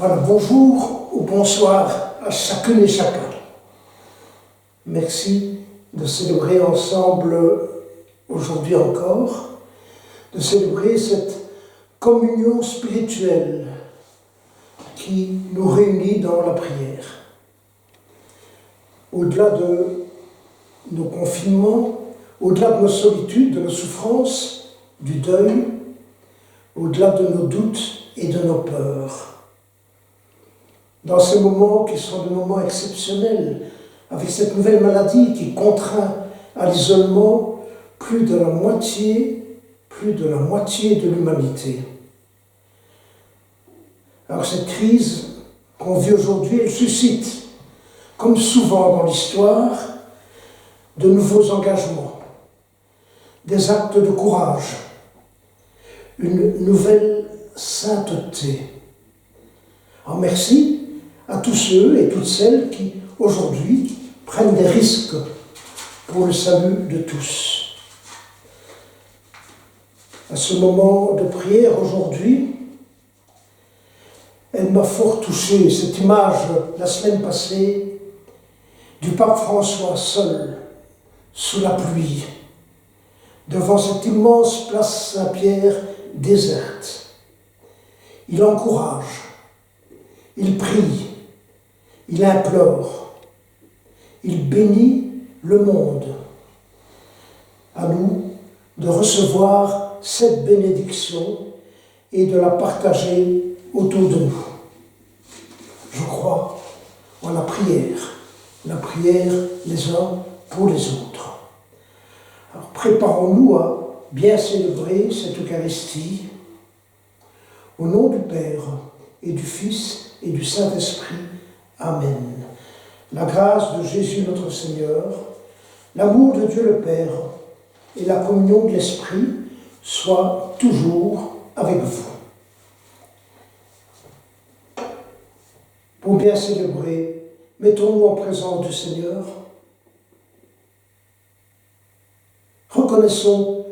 Voilà, bonjour ou bonsoir à chacune et chacun. Merci de célébrer ensemble aujourd'hui encore, de célébrer cette communion spirituelle qui nous réunit dans la prière. Au-delà de nos confinements, au-delà de nos solitudes, de nos souffrances, du deuil, au-delà de nos doutes et de nos peurs. Dans ces moments qui sont des moments exceptionnels, avec cette nouvelle maladie qui contraint à l'isolement plus de la moitié de l'humanité. Alors cette crise qu'on vit aujourd'hui, elle suscite, comme souvent dans l'histoire, de nouveaux engagements, des actes de courage, une nouvelle sainteté. Alors merci à tous ceux et toutes celles qui, aujourd'hui, prennent des risques pour le salut de tous. À ce moment de prière aujourd'hui, elle m'a fort touché, cette image, la semaine passée, du pape François seul, sous la pluie, devant cette immense place Saint-Pierre déserte. Il encourage, il prie, il implore, il bénit le monde. À nous de recevoir cette bénédiction et de la partager autour de nous. Je crois en la prière les uns pour les autres. Alors préparons-nous à bien célébrer cette Eucharistie au nom du Père et du Fils et du Saint-Esprit. Amen. La grâce de Jésus notre Seigneur, l'amour de Dieu le Père et la communion de l'Esprit soient toujours avec vous. Pour bien célébrer, mettons-nous en présence du Seigneur. Reconnaissons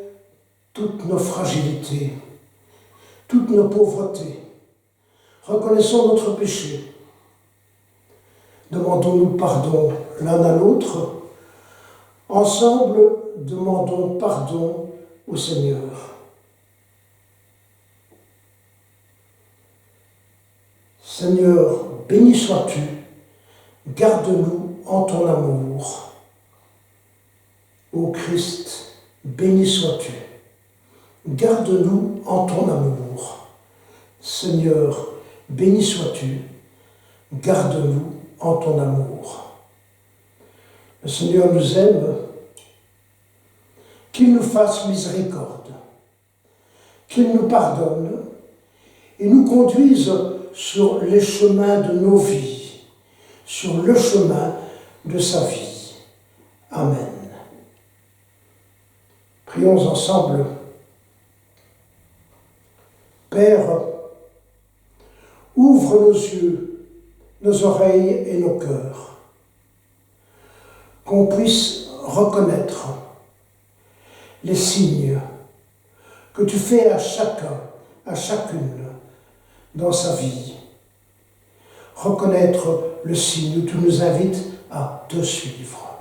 toutes nos fragilités, toutes nos pauvretés. Reconnaissons notre péché. Demandons-nous pardon l'un à l'autre. Ensemble, demandons pardon au Seigneur. Seigneur, béni sois-tu, garde-nous en ton amour. Ô Christ, béni sois-tu, garde-nous en ton amour. Seigneur, béni sois-tu, garde-nous en ton amour. Le Seigneur nous aime, qu'il nous fasse miséricorde, qu'il nous pardonne et nous conduise sur les chemins de nos vies, sur le chemin de sa vie. Amen. Prions ensemble. Père, ouvre nos yeux, nos oreilles et nos cœurs, qu'on puisse reconnaître les signes que tu fais à chacun, à chacune dans sa vie. Reconnaître le signe où tu nous invites à te suivre.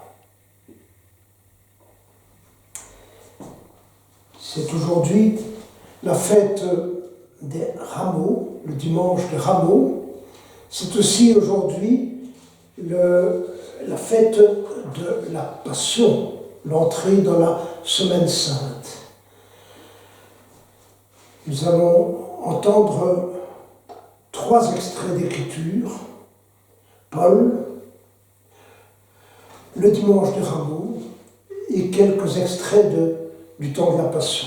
C'est aujourd'hui la fête des rameaux, le dimanche des rameaux. C'est aussi aujourd'hui la fête de la Passion, l'entrée dans la Semaine Sainte. Nous allons entendre 3 extraits d'Écriture. Paul, le dimanche des rameaux et quelques extraits du temps de la Passion.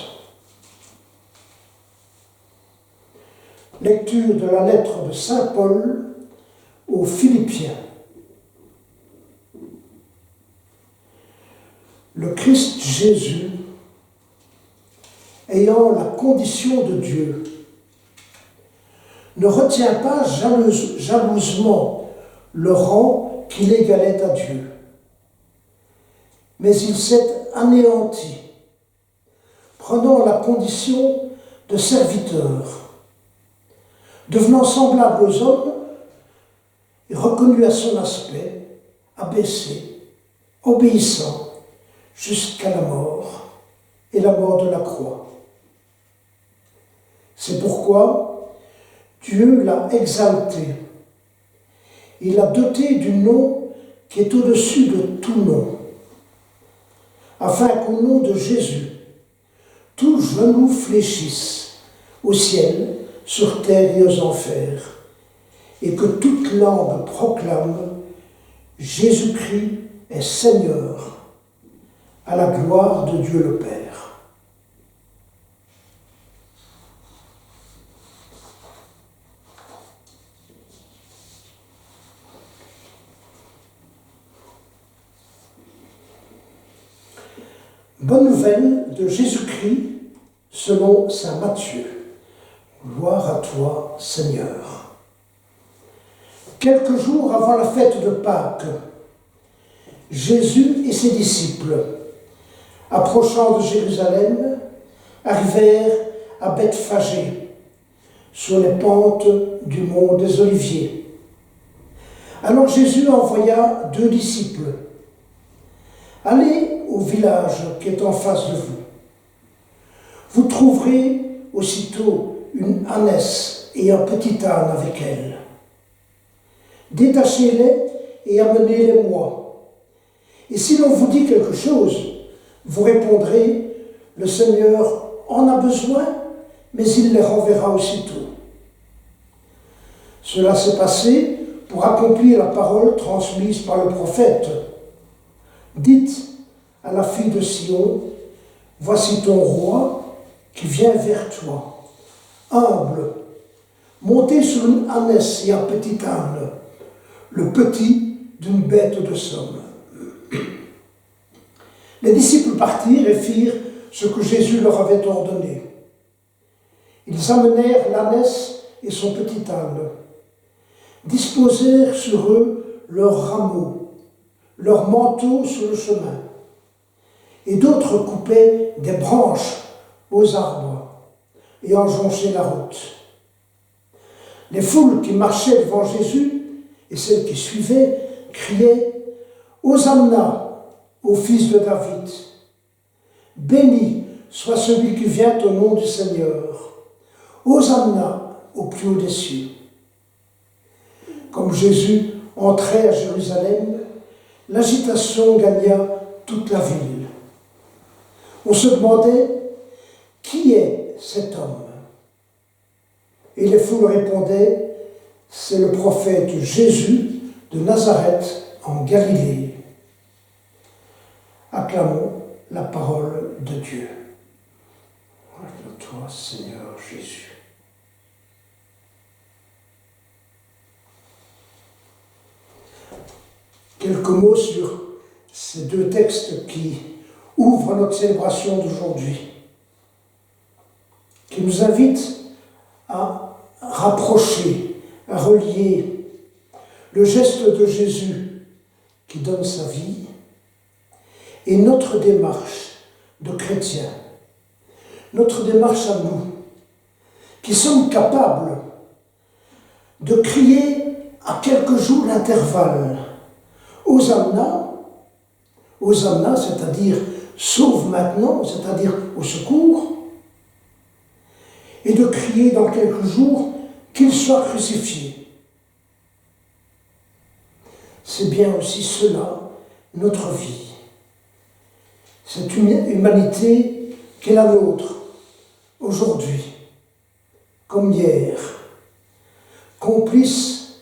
Lecture de la lettre de saint Paul aux Philippiens. Le Christ Jésus, ayant la condition de Dieu, ne retient pas jalousement le rang qui l'égalait à Dieu, mais il s'est anéanti, prenant la condition de serviteur, devenant semblable aux hommes, et reconnu à son aspect, abaissé, obéissant, jusqu'à la mort, et la mort de la croix. C'est pourquoi Dieu l'a exalté. Il l'a doté du nom qui est au-dessus de tout nom, afin qu'au nom de Jésus, tout genou fléchisse au ciel, sur terre et aux enfers, et que toute langue proclame Jésus-Christ est Seigneur, à la gloire de Dieu le Père. Bonne nouvelle de Jésus-Christ selon saint Matthieu. Gloire à toi, Seigneur. Quelques jours avant la fête de Pâques, Jésus et ses disciples, approchant de Jérusalem, arrivèrent à Bethphagée, sur les pentes du mont des Oliviers. Alors Jésus envoya 2 disciples. « Allez au village qui est en face de vous. Vous trouverez aussitôt une ânesse et un petit âne avec elle. Détachez-les et amenez-les-moi. Et si l'on vous dit quelque chose, vous répondrez, le Seigneur en a besoin, mais il les renverra aussitôt. » Cela s'est passé pour accomplir la parole transmise par le prophète. Dites à la fille de Sion, voici ton roi qui vient vers toi, humble, monté sur une ânesse et un petit âne, le petit d'une bête de somme. Les disciples partirent et firent ce que Jésus leur avait ordonné. Ils amenèrent l'ânesse et son petit âne, disposèrent sur eux leurs rameaux, leurs manteaux sur le chemin, et d'autres coupaient des branches aux arbres et en jonchaient la route. Les foules qui marchaient devant Jésus et celles qui suivaient criaient « Hosanna au fils de David ! Béni soit celui qui vient au nom du Seigneur! Hosanna au plus haut des cieux !» Comme Jésus entrait à Jérusalem, l'agitation gagna toute la ville. On se demandait « Qui est cet homme ?» Et les foules répondaient « C'est le prophète Jésus de Nazareth en Galilée. » Acclamons la parole de Dieu. Gloire à toi, Seigneur Jésus. Quelques mots sur ces 2 textes qui ouvrent notre célébration d'aujourd'hui, qui nous invitent à rapprocher, à relier le geste de Jésus qui donne sa vie et notre démarche de chrétiens, notre démarche à nous, qui sommes capables de crier à quelques jours d'intervalle « Hosanna », Hosanna, c'est-à-dire « sauve maintenant », c'est-à-dire « au secours », et de crier dans quelques jours qu'il soit crucifié. C'est bien aussi cela, notre vie. Cette humanité qu'est la nôtre, aujourd'hui, comme hier, complice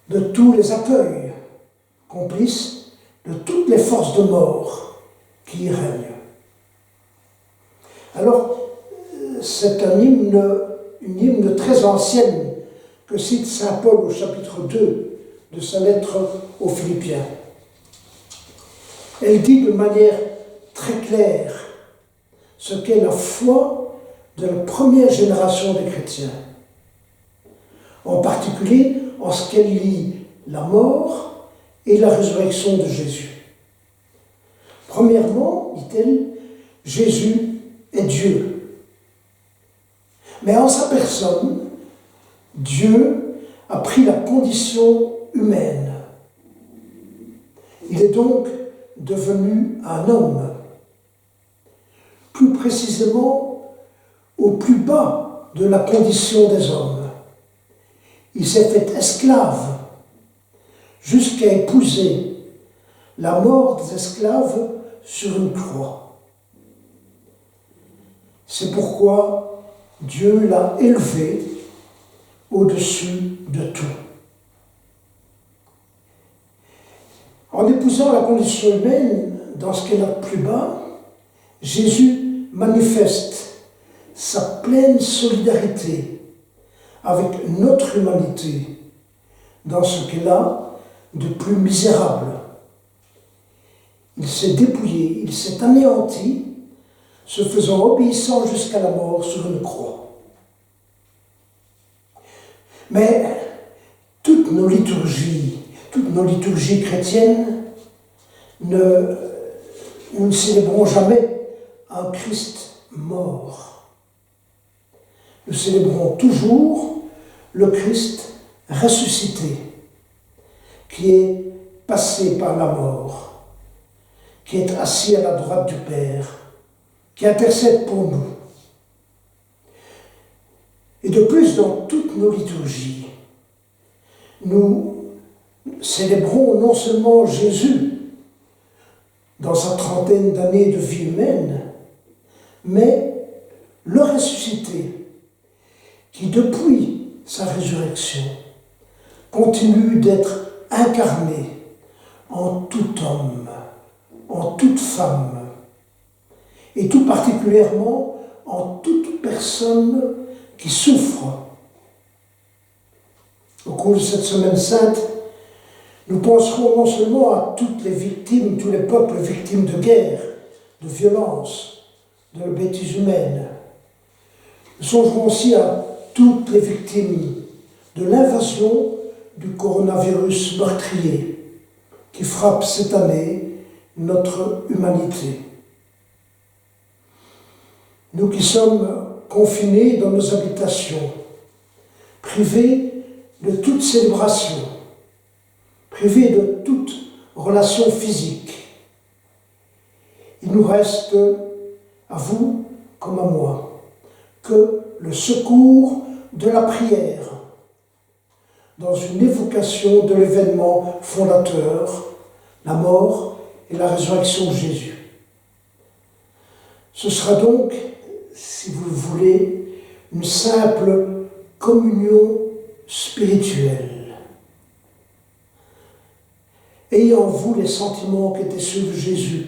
de tous les accueils, complice de toutes les forces de mort qui y règnent. Alors, c'est une hymne très ancienne que cite saint Paul au chapitre 2 de sa lettre aux Philippiens. Elle dit de manière très claire ce qu'est la foi de la première génération des chrétiens, en particulier en ce qu'elle lie la mort et la résurrection de Jésus. Premièrement, dit-elle, Jésus est Dieu. Mais en sa personne, Dieu a pris la condition humaine. Il est donc devenu un homme. Plus précisément, au plus bas de la condition des hommes. Il s'est fait esclave jusqu'à épouser la mort des esclaves sur une croix. C'est pourquoi Dieu l'a élevé au-dessus de tout. En épousant la condition humaine dans ce qu'elle a de plus bas, Jésus manifeste sa pleine solidarité avec notre humanité dans ce qu'elle a de plus misérable. Il s'est dépouillé, il s'est anéanti, se faisant obéissant jusqu'à la mort sur une croix. Mais toutes nos liturgies chrétiennes, nous ne célébrons jamais un Christ mort. Nous célébrons toujours le Christ ressuscité, qui est passé par la mort, qui est assis à la droite du Père, qui intercède pour nous. Et de plus, dans toutes nos liturgies, nous célébrons non seulement Jésus dans sa trentaine d'années de vie humaine, mais le ressuscité, qui depuis sa résurrection continue d'être incarné en tout homme, en toute femme, et tout particulièrement en toute personne qui souffre. Au cours de cette semaine sainte, nous penserons non seulement à toutes les victimes, tous les peuples victimes de guerre, de violence, de bêtises humaines. Nous songerons aussi à toutes les victimes de l'invasion du coronavirus meurtrier qui frappe cette année notre humanité. Nous qui sommes confinés dans nos habitations, privés de toute célébration, privés de toute relation physique, il nous reste, à vous comme à moi, que le secours de la prière dans une évocation de l'événement fondateur, la mort et la résurrection de Jésus. Ce sera donc, si vous le voulez, une simple communion spirituelle. Ayez en vous les sentiments qui étaient ceux de Jésus.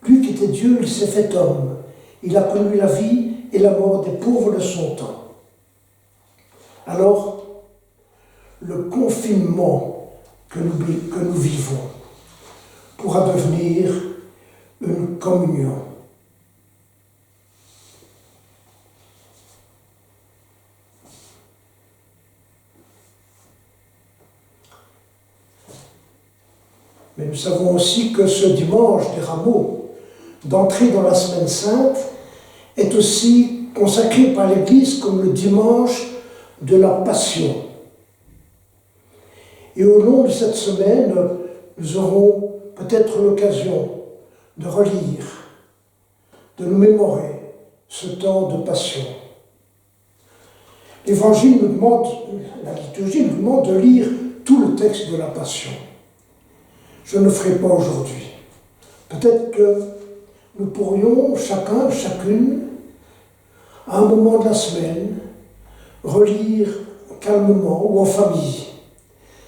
Lui qui était Dieu, il s'est fait homme. Il a connu la vie et la mort des pauvres de son temps. Alors, le confinement que nous vivons pourra devenir une communion. Mais nous savons aussi que ce dimanche des Rameaux, d'entrée dans la Semaine Sainte, est aussi consacré par l'Église comme le dimanche de la Passion. Et au long de cette semaine, nous aurons peut-être l'occasion de relire, de nous mémorer ce temps de Passion. L'Évangile nous demande, la liturgie nous demande de lire tout le texte de la Passion. Je ne le ferai pas aujourd'hui. Peut-être que nous pourrions, chacun, chacune, à un moment de la semaine, relire calmement ou en famille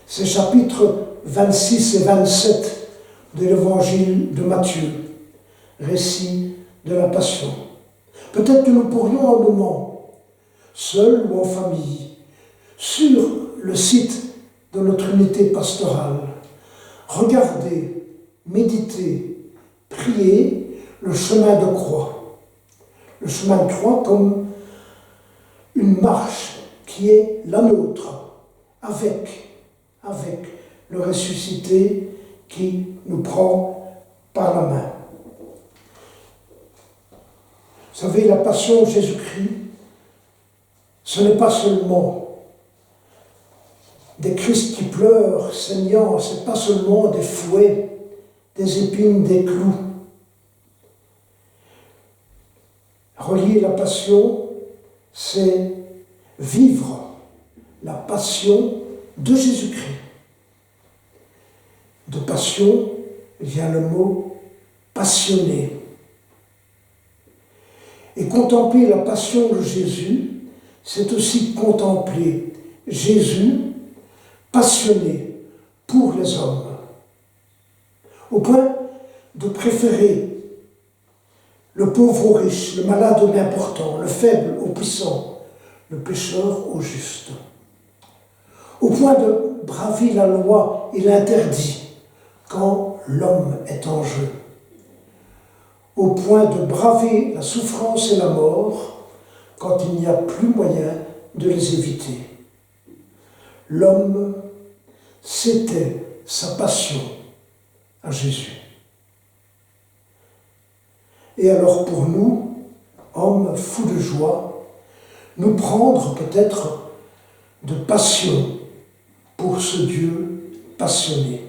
ces chapitres 26 et 27 de l'Évangile de Matthieu, récit de la Passion. Peut-être que nous pourrions un moment, seuls ou en famille, sur le site de notre unité pastorale, regarder, méditer, prier le chemin de croix. Le chemin de croix comme une marche qui est la nôtre, avec le ressuscité qui nous prend par la main. Vous savez, la passion de Jésus-Christ, ce n'est pas seulement fleurs saignant, ce n'est pas seulement des fouets, des épines, des clous. Relier la passion, c'est vivre la passion de Jésus-Christ. De passion vient le mot passionné. Et contempler la passion de Jésus, c'est aussi contempler Jésus passionné pour les hommes, au point de préférer le pauvre au riche, le malade au n'important, le faible au puissant, le pécheur au juste, au point de braver la loi et l'interdit quand l'homme est en jeu, au point de braver la souffrance et la mort quand il n'y a plus moyen de les éviter. L'homme, c'était sa passion à Jésus. Et alors pour nous, hommes fous de joie, nous prendre peut-être de passion pour ce Dieu passionné.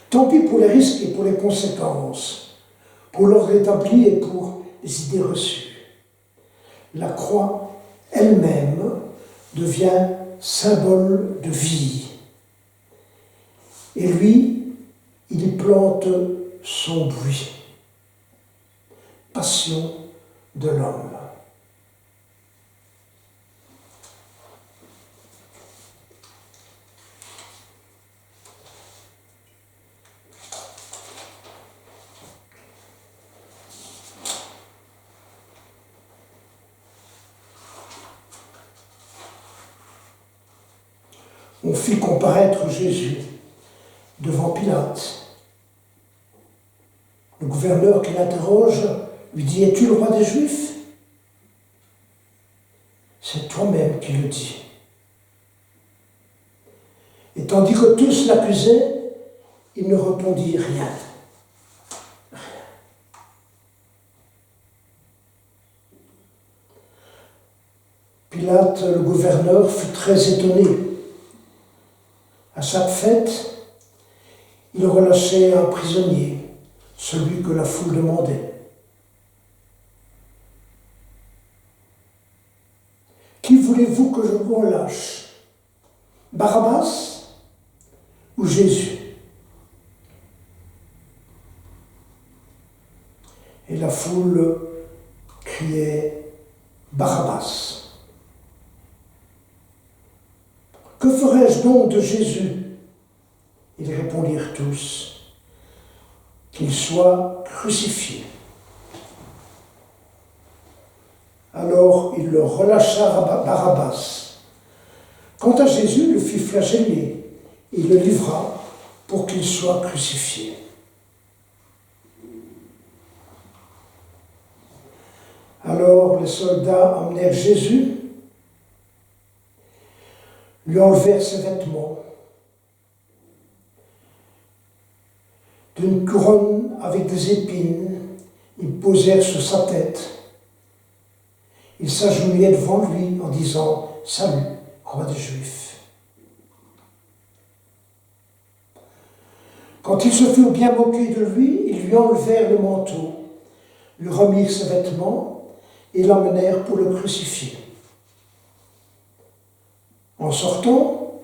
Tant pis pour les risques et pour les conséquences, pour l'ordre établi et pour les idées reçues. La croix elle-même devient symbole de vie. Et lui, il y plante son bruit. Passion de l'homme. On fit comparaître Jésus devant Pilate. Le gouverneur qui l'interroge lui dit « Es-tu le roi des Juifs ?» C'est toi-même qui le dis. Et tandis que tous l'accusaient, il ne répondit rien. Pilate, le gouverneur, fut très étonné. À chaque fête, il relâchait un prisonnier, celui que la foule demandait. Qui voulez-vous que je relâche? Barabbas ou Jésus? Et la foule criait Barabbas. Que ferais-je donc de Jésus? Ils répondirent tous, qu'il soit crucifié. Alors il leur relâcha Barabbas. Quant à Jésus, il le fit flageller et il le livra pour qu'il soit crucifié. Alors les soldats emmenèrent Jésus, lui enlevèrent ses vêtements, d'une couronne avec des épines, ils posèrent sur sa tête. Ils s'agenouillaient devant lui en disant « Salut, roi des Juifs ». Quand ils se furent bien moqués de lui, ils lui enlevèrent le manteau, lui remirent ses vêtements et l'emmenèrent pour le crucifier. En sortant,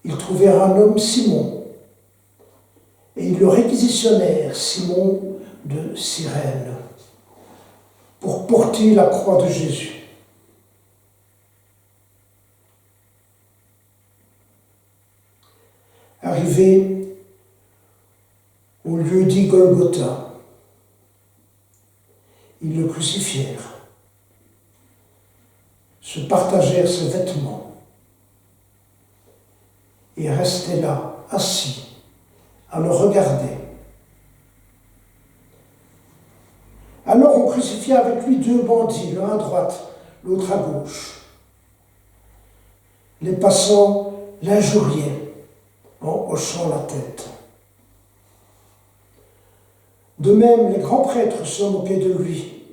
ils trouvèrent un homme, Simon, et ils le réquisitionnèrent, Simon de Cyrène, pour porter la croix de Jésus. Arrivés au lieu dit Golgotha, ils le crucifièrent, se partagèrent ses vêtements et restaient là, assis, à le regarder. Alors on crucifia avec lui deux bandits, l'un à droite, l'autre à gauche. Les passants l'injuriaient en hochant la tête. De même, les grands prêtres se moquaient de lui.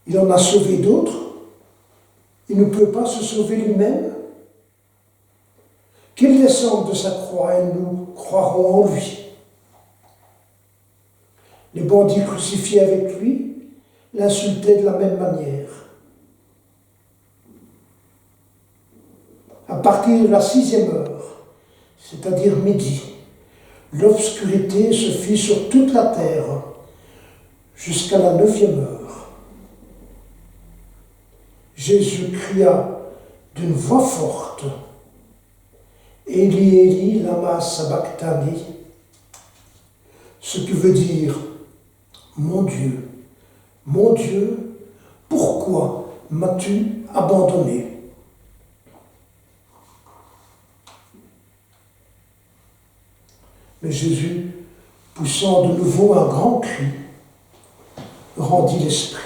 Il en a sauvé d'autres. Il ne peut pas se sauver lui-même. qu'il descende de sa croix et nous croirons en lui. Les bandits crucifiés avec lui l'insultaient de la même manière. À partir de la 6e heure, c'est-à-dire midi, l'obscurité se fit sur toute la terre jusqu'à la 9e heure. Jésus cria d'une voix forte, Eli, Eli, lama sabachthani, ce qui veut dire mon Dieu, pourquoi m'as-tu abandonné? Mais Jésus, poussant de nouveau un grand cri, rendit l'esprit.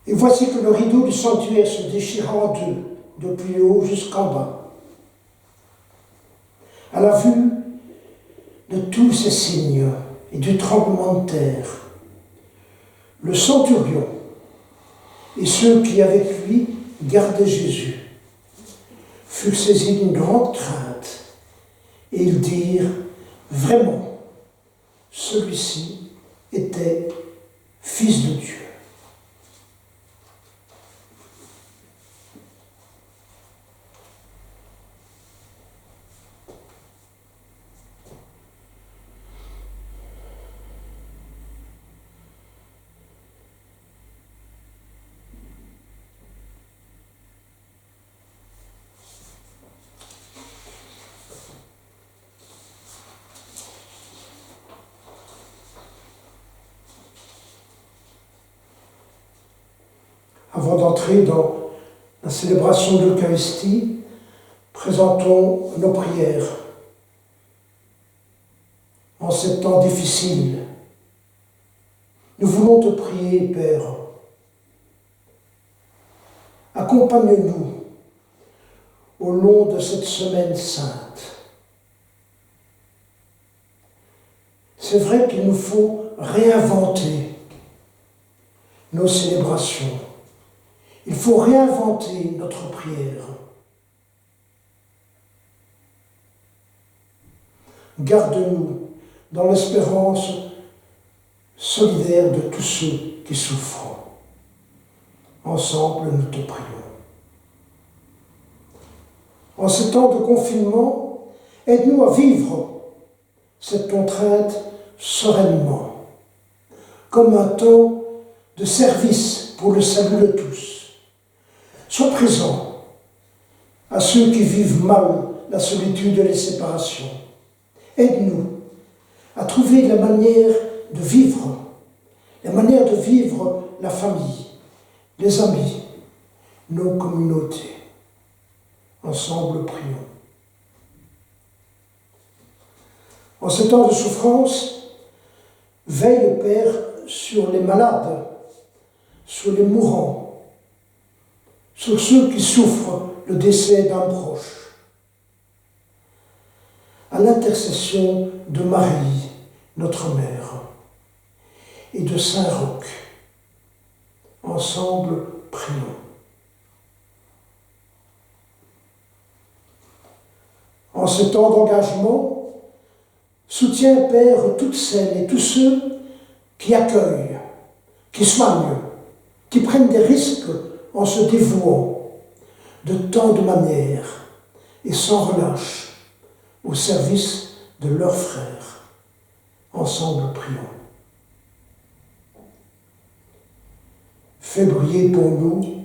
Et voici que le rideau du sanctuaire se déchira en deux, depuis le haut jusqu'en bas. À la vue de tous ces signes et du tremblement de terre, le centurion et ceux qui avec lui gardaient Jésus furent saisis d'une grande crainte, et ils dirent, vraiment, celui-ci était Fils de Dieu. Avant d'entrer dans la célébration de l'Eucharistie, présentons nos prières. En ces temps difficiles, nous voulons te prier, Père. Accompagne-nous au long de cette semaine sainte. C'est vrai qu'il nous faut réinventer nos célébrations. Il faut réinventer notre prière. Garde-nous dans l'espérance solidaire de tous ceux qui souffrent. Ensemble, nous te prions. En ce temps de confinement, aide-nous à vivre cette contrainte sereinement, comme un temps de service pour le salut de tous. Sois présent à ceux qui vivent mal la solitude et les séparations. Aide-nous à trouver la manière de vivre la famille, les amis, nos communautés. Ensemble, prions. En ces temps de souffrance, veille, Père, sur les malades, sur les mourants, sur ceux qui souffrent le décès d'un proche. À l'intercession de Marie, notre Mère, et de Saint Roch, ensemble, prions. En ce temps d'engagement, soutiens, Père, toutes celles et tous ceux qui accueillent, qui soignent, qui prennent des risques en se dévouant de tant de manières et sans relâche au service de leurs frères. Ensemble, prions. Fais briller pour nous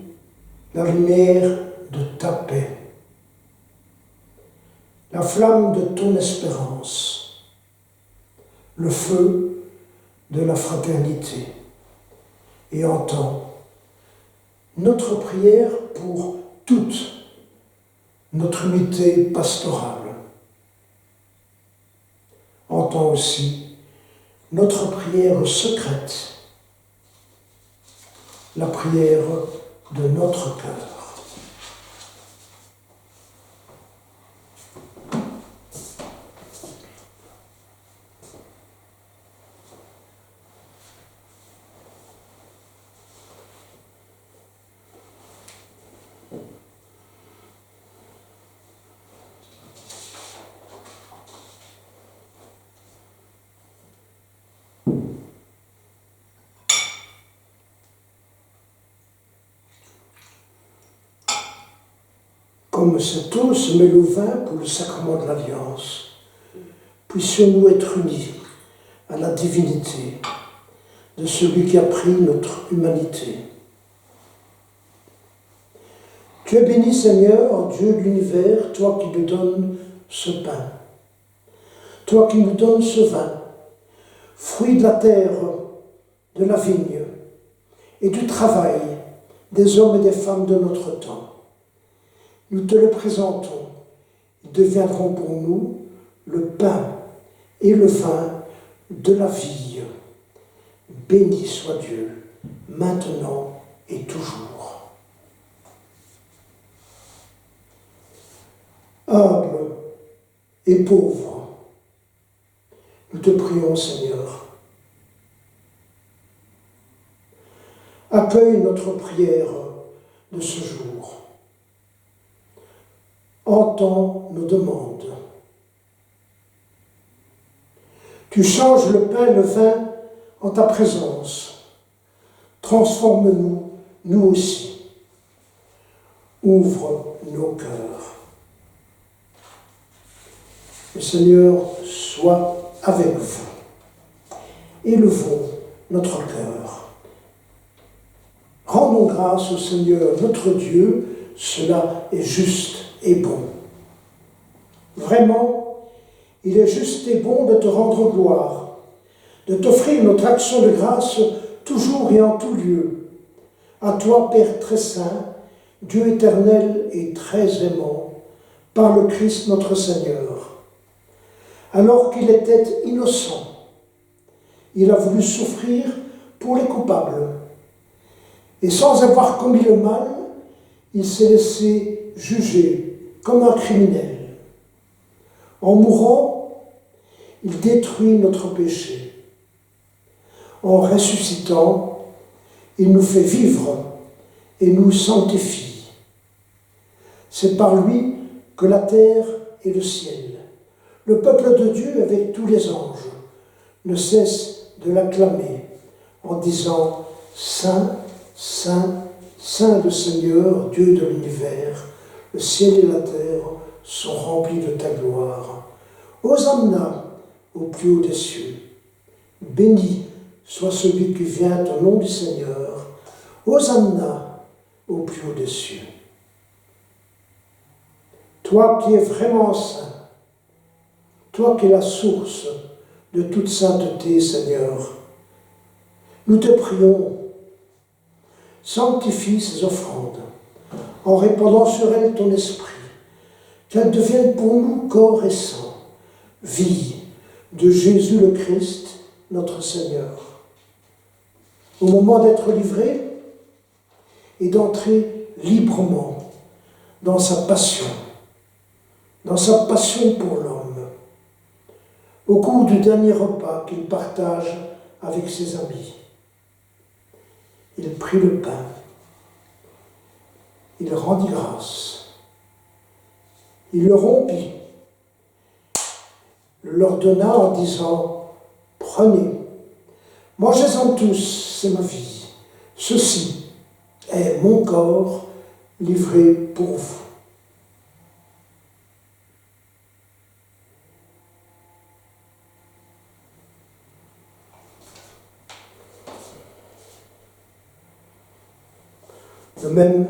la lumière de ta paix, la flamme de ton espérance, le feu de la fraternité, et entends notre prière pour toutes notre unité pastorale. Entends aussi notre prière secrète, la prière de notre cœur. Comme cette eau se mêle au vin pour le sacrement de l'Alliance, puissions-nous être unis à la divinité de celui qui a pris notre humanité. Tu es béni, Seigneur, Dieu de l'univers, toi qui nous donnes ce pain, toi qui nous donnes ce vin, fruit de la terre, de la vigne et du travail des hommes et des femmes de notre temps. Nous te le présentons. Ils deviendront pour nous le pain et le vin de la vie. Béni soit Dieu, maintenant et toujours. Humble et pauvre, nous te prions, Seigneur. Accueille notre prière de ce jour. Entends nos demandes. Tu changes le pain et le vin en ta présence. Transforme-nous, nous aussi. Ouvre nos cœurs. Le Seigneur soit avec vous. Élevons notre cœur. Rendons grâce au Seigneur notre Dieu, cela est juste et bon. Vraiment, il est juste et bon de te rendre gloire, de t'offrir notre action de grâce toujours et en tout lieu. À toi, Père très saint, Dieu éternel et très aimant, par le Christ notre Seigneur. Alors qu'il était innocent, il a voulu souffrir pour les coupables. Et sans avoir commis le mal, il s'est laissé juger comme un criminel. En mourant, il détruit notre péché. En ressuscitant, il nous fait vivre et nous sanctifie. C'est par lui que la terre et le ciel, le peuple de Dieu avec tous les anges, ne cessent de l'acclamer en disant « Saint, Saint, Saint le Seigneur, Dieu de l'univers, le ciel et la terre sont remplis de ta gloire. Hosanna au plus haut des cieux. Béni soit celui qui vient au nom du Seigneur. Hosanna au plus haut des cieux. » Toi qui es vraiment saint, toi qui es la source de toute sainteté, Seigneur, nous te prions, sanctifie ces offrandes, en répandant sur elles ton esprit, qu'elles deviennent pour nous corps et sang, vie de Jésus le Christ, notre Seigneur. Au moment d'être livré et d'entrer librement dans sa passion pour l'homme, au cours du dernier repas qu'il partage avec ses amis. Il prit le pain, il rendit grâce, il le rompit, le leur donna en disant « Prenez, mangez-en tous, c'est ma vie. Ceci est mon corps livré pour vous. » De même,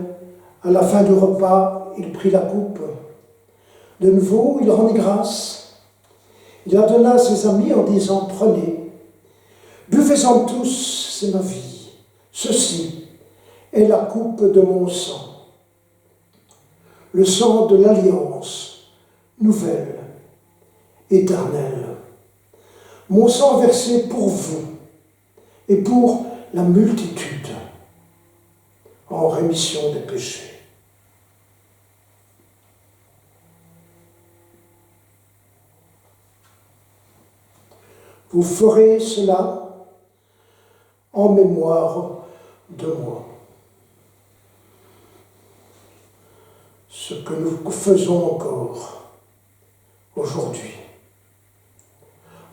à la fin du repas, il prit la coupe. De nouveau, il rendit grâce. Il la donna à ses amis en disant « Prenez, buvez-en tous, c'est ma vie. Ceci est la coupe de mon sang. le sang de l'alliance, nouvelle, éternelle. Mon sang versé pour vous et pour la multitude, en rémission des péchés. Vous ferez cela en mémoire de moi. Ce que nous faisons encore aujourd'hui,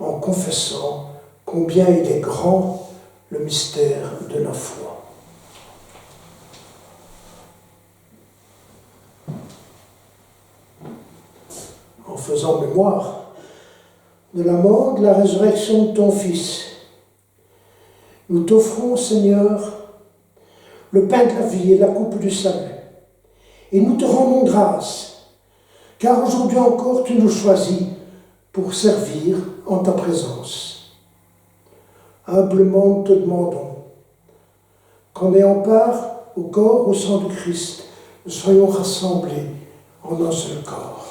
en confessant combien il est grand le mystère de la foi. En faisant mémoire de la mort, de la résurrection de ton Fils, nous t'offrons, Seigneur, le pain de la vie et la coupe du salut. Et nous te rendons grâce, car aujourd'hui encore tu nous choisis pour servir en ta présence. Humblement nous te demandons qu'en ayant part au corps, au sang du Christ, nous soyons rassemblés en un seul corps.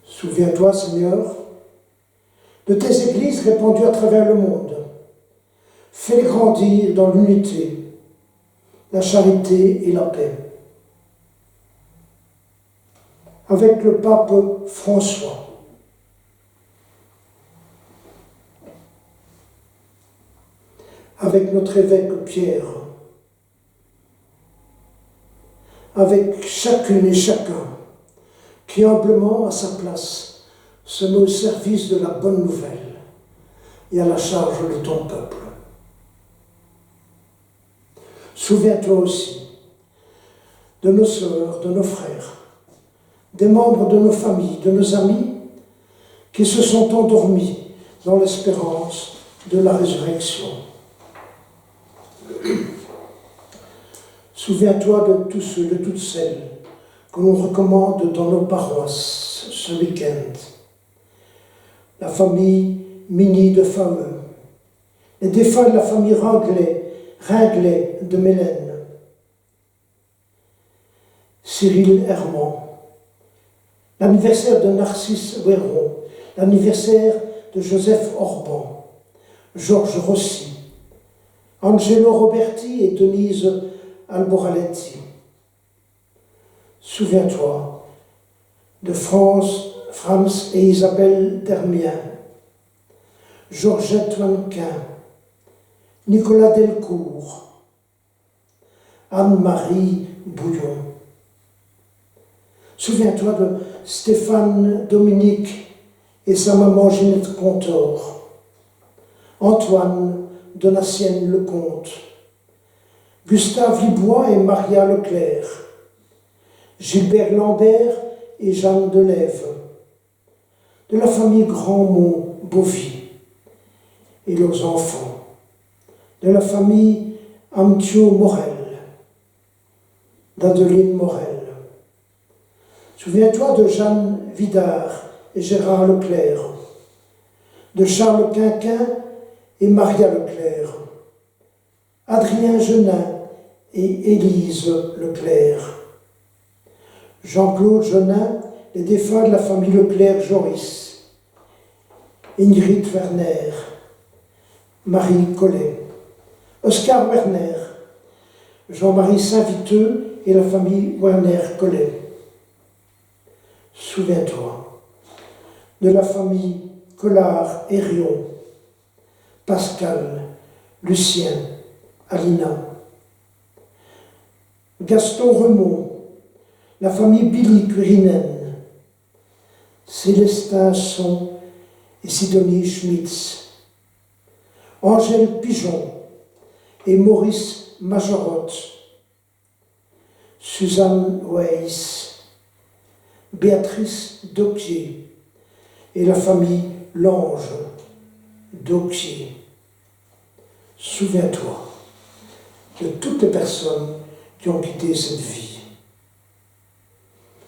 Souviens-toi, Seigneur, de tes églises répandues à travers le monde. Fais-les grandir dans l'unité, la charité et la paix. Avec le pape François, avec notre évêque Pierre, avec chacune et chacun qui humblement, à sa place, se met au service de la bonne nouvelle et à la charge de ton peuple. Souviens-toi aussi de nos sœurs, de nos frères, des membres de nos familles, de nos amis qui se sont endormis dans l'espérance de la résurrection. Souviens-toi de tous ceux, de toutes celles que l'on recommande dans nos paroisses ce week-end. La famille Mini de Fameux, les défunts de la famille Ringlet de Mélène, Cyril Herman, l'anniversaire de Narcisse Ouéron, l'anniversaire de Joseph Orban, Georges Rossi, Angelo Roberti et Denise Alboraletti. Souviens-toi de Franz et Isabelle Dermien, Georgette Mannequin, Nicolas Delcourt, Anne-Marie Bouillon. Souviens-toi de Stéphane Dominique et sa maman Ginette Contor, Antoine Donatienne Lecomte, Gustave Libois et Maria Leclerc, Gilbert Lambert et Jeanne Delève, de la famille Grandmont-Bovy et leurs enfants, de la famille Amtio Morel, d'Adeline Morel. Souviens-toi de Jeanne Vidard et Gérard Leclerc, de Charles Quinquin et Maria Leclerc, Adrien Genin et Élise Leclerc, Jean-Claude Genin, les défunts de la famille Leclerc-Joris, Ingrid Werner, Marie Collet, Oscar Werner, Jean-Marie Saint-Viteux et la famille Werner-Collet. Souviens-toi de la famille Collard-Hérion, Pascal, Lucien, Alina, Gaston Remond, la famille Billy Curinen, Célestin Son et Sidonie Schmitz, Angèle Pigeon et Maurice Majorotte, Suzanne Weiss, Béatrice Dauquier et la famille Lange Dauquier. Souviens-toi de toutes les personnes qui ont quitté cette vie.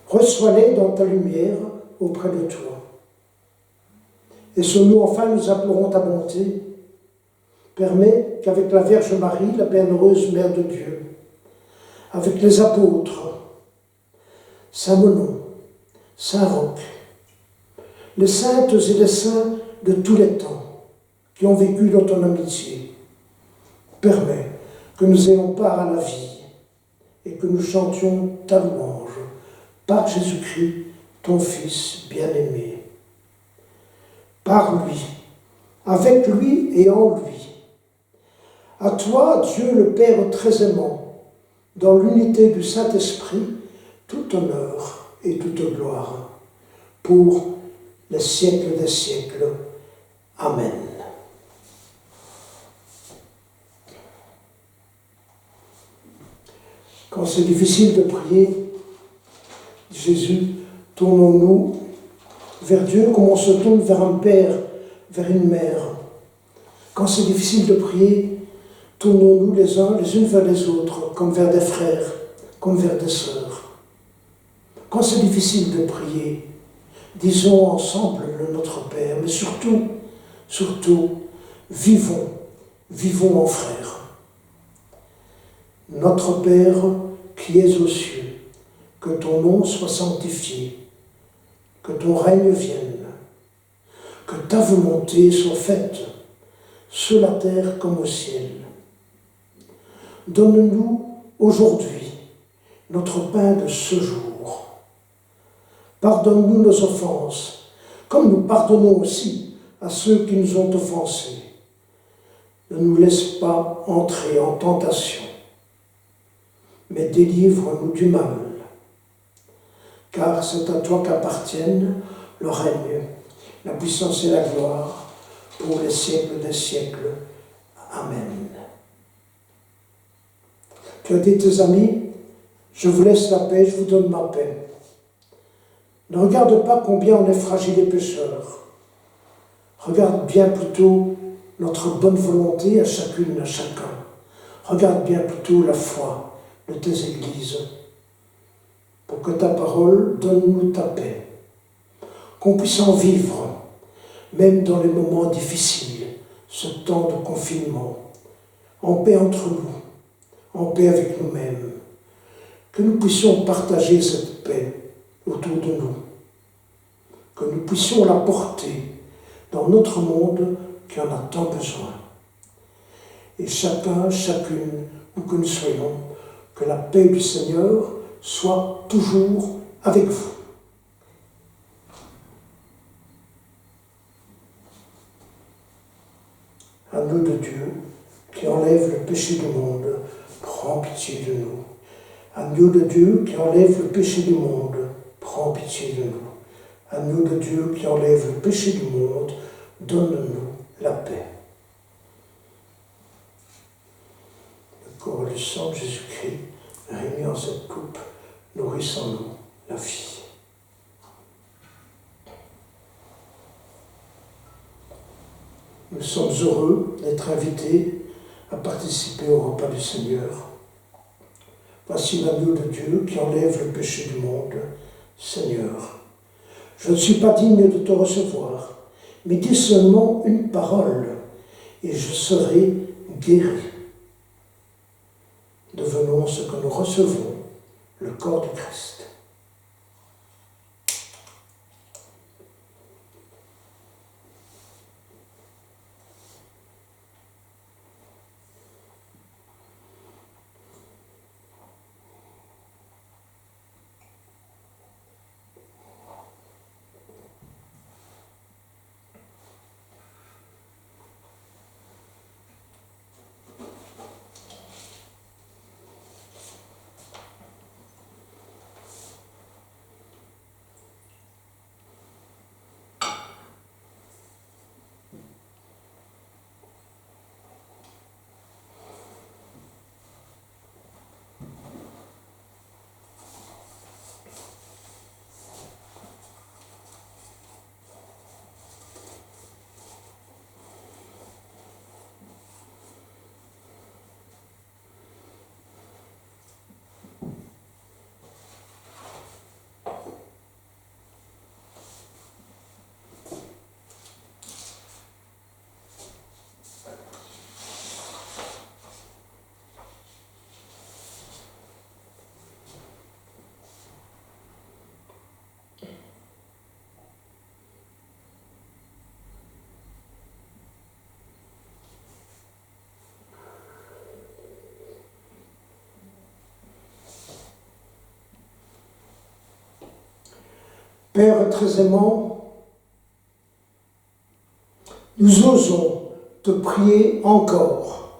Reçois-les dans ta lumière auprès de toi. Et sur nous, enfin, nous implorons ta bonté permet qu'avec la Vierge Marie, la bienheureuse Mère de Dieu, avec les apôtres, Saint Monon, Saint Roch, les saintes et les saints de tous les temps qui ont vécu dans ton amitié, permet que nous ayons part à la vie et que nous chantions ta louange par Jésus-Christ, ton Fils bien-aimé. Par lui, avec lui et en lui. À toi, Dieu le Père très aimant, dans l'unité du Saint-Esprit, tout honneur et toute gloire, pour les siècles des siècles. Amen. Quand c'est difficile de prier, Jésus, tournons-nous vers Dieu comme on se tourne vers un père, vers une mère. Quand c'est difficile de prier, tournons-nous les uns les unes vers les autres, comme vers des frères, comme vers des sœurs. Quand c'est difficile de prier, disons ensemble le Notre Père, mais surtout, vivons en frères. Notre Père qui es aux cieux, que ton nom soit sanctifié, que ton règne vienne, que ta volonté soit faite, sur la terre comme au ciel. Donne-nous aujourd'hui notre pain de ce jour. Pardonne-nous nos offenses, comme nous pardonnons aussi à ceux qui nous ont offensés. Ne nous laisse pas entrer en tentation, mais délivre-nous du mal. Car c'est à toi qu'appartiennent le règne, la puissance et la gloire, pour les siècles des siècles. Amen. Tu as dit, tes amis, je vous laisse la paix, je vous donne ma paix. Ne regarde pas combien on est fragile et pécheur. Regarde bien plutôt notre bonne volonté à chacune, à chacun. Regarde bien plutôt la foi de tes églises. Pour que ta parole donne-nous ta paix. Qu'on puisse en vivre, même dans les moments difficiles, ce temps de confinement, en paix entre nous, en paix avec nous-mêmes, que nous puissions partager cette paix autour de nous, que nous puissions la porter dans notre monde qui en a tant besoin. Et chacun, chacune, où que nous soyons, que la paix du Seigneur soit toujours avec vous. Agneau de Dieu, qui enlève le péché du monde, prends pitié de nous. Agneau de Dieu, qui enlève le péché du monde, prends pitié de nous. Agneau de Dieu, qui enlève le péché du monde, donne-nous la paix. Le corps et le sang de Jésus-Christ, réunis en cette coupe, nourrissons-nous la vie. Nous sommes heureux d'être invités à participer au repas du Seigneur. Voici l'agneau de Dieu qui enlève le péché du monde. Seigneur, je ne suis pas digne de te recevoir, mais dis seulement une parole et je serai guéri. Devenons ce que nous recevons, le corps du Christ. Père très aimant, nous osons te prier encore.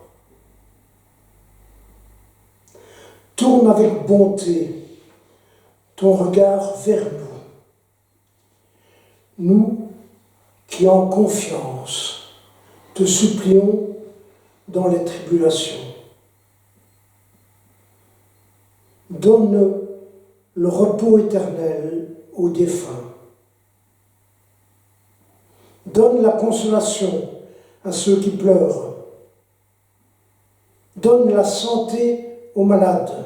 Tourne avec bonté ton regard vers nous. Nous qui en confiance te supplions dans les tribulations. Donne le repos éternel aux défunts. Donne la consolation à ceux qui pleurent. Donne la santé aux malades,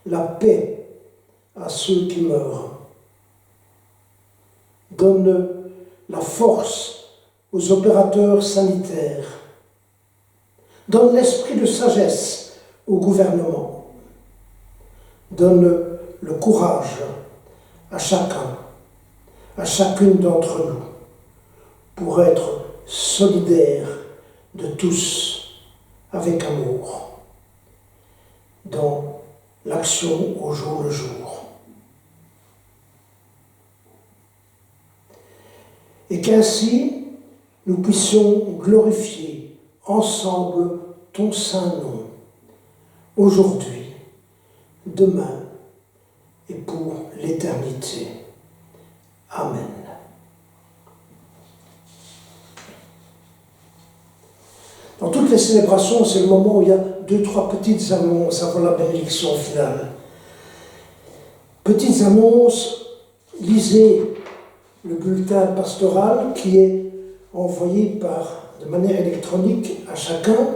la paix à ceux qui meurent. Donne la force aux opérateurs sanitaires. Donne l'esprit de sagesse au gouvernement. Donne le courage à chacun, à chacune d'entre nous, pour être solidaires de tous avec amour dans l'action au jour le jour. Et qu'ainsi nous puissions glorifier ensemble ton saint nom, aujourd'hui, demain et pour l'éternité. Amen. Dans toutes les célébrations, c'est le moment où il y a 2-3 petites annonces avant la bénédiction finale. Petites annonces, lisez le bulletin pastoral qui est envoyé de manière électronique à chacun.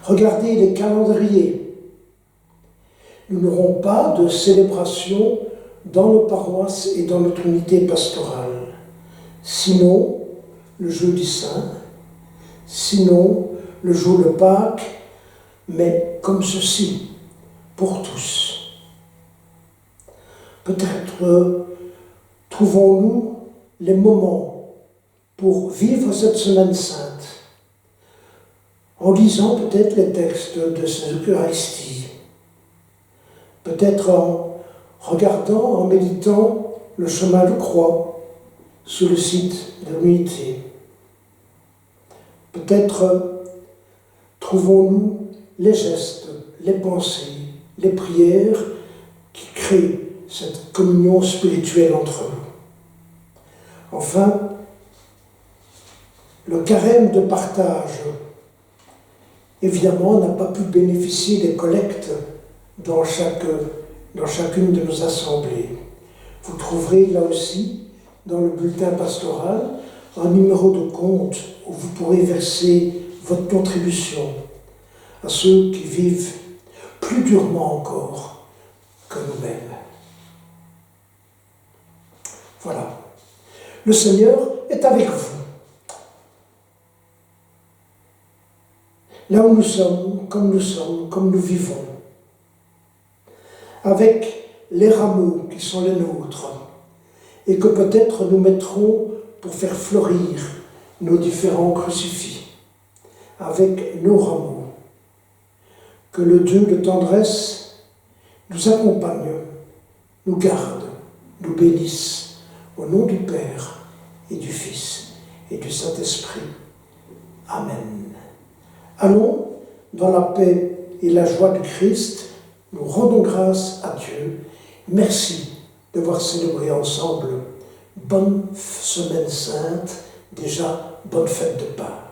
Regardez les calendriers. Nous n'aurons pas de célébration dans nos paroisses et dans notre unité pastorale. Sinon, le jeudi saint, sinon le jour de Pâques, mais comme ceci, pour tous. Peut-être trouvons-nous les moments pour vivre cette semaine sainte, en lisant peut-être les textes de ces Eucharisties, peut-être en regardant, en méditant le chemin de croix sur le site de l'unité. Peut-être trouvons-nous les gestes, les pensées, les prières qui créent cette communion spirituelle entre nous. Enfin, le carême de partage, évidemment, n'a pas pu bénéficier des collectes dans chacune de nos assemblées. Vous trouverez là aussi, dans le bulletin pastoral, un numéro de compte où vous pourrez verser votre contribution à ceux qui vivent plus durement encore que nous-mêmes. Voilà. Le Seigneur est avec vous. Là où nous sommes, comme nous vivons, avec les rameaux qui sont les nôtres, et que peut-être nous mettrons pour faire fleurir nos différents crucifix, avec nos rameaux. Que le Dieu de tendresse nous accompagne, nous garde, nous bénisse, au nom du Père et du Fils et du Saint-Esprit. Amen. Allons dans la paix et la joie du Christ, nous rendons grâce à Dieu. Merci d'avoir célébré ensemble. Bonne semaine sainte, déjà bonne fête de Pâques.